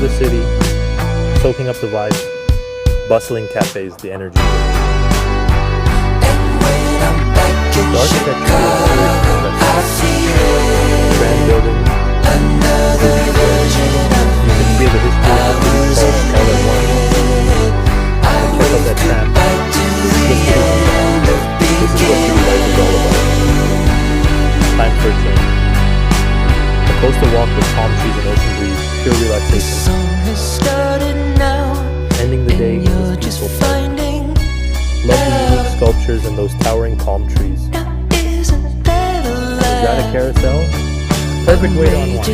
the city, soaking up the vibes, bustling cafes, the energy. The architecture is grand buildings. You can feel the history of the city all at once. And check out that tram. This is what city life is all about. Time for a change. A coastal walk with palm trees and ocean breeze, pure relaxation. Ending the day in this peaceful park. Lovely unique sculptures and those towering palm trees. Is that a carousel? Perfect way to unwind.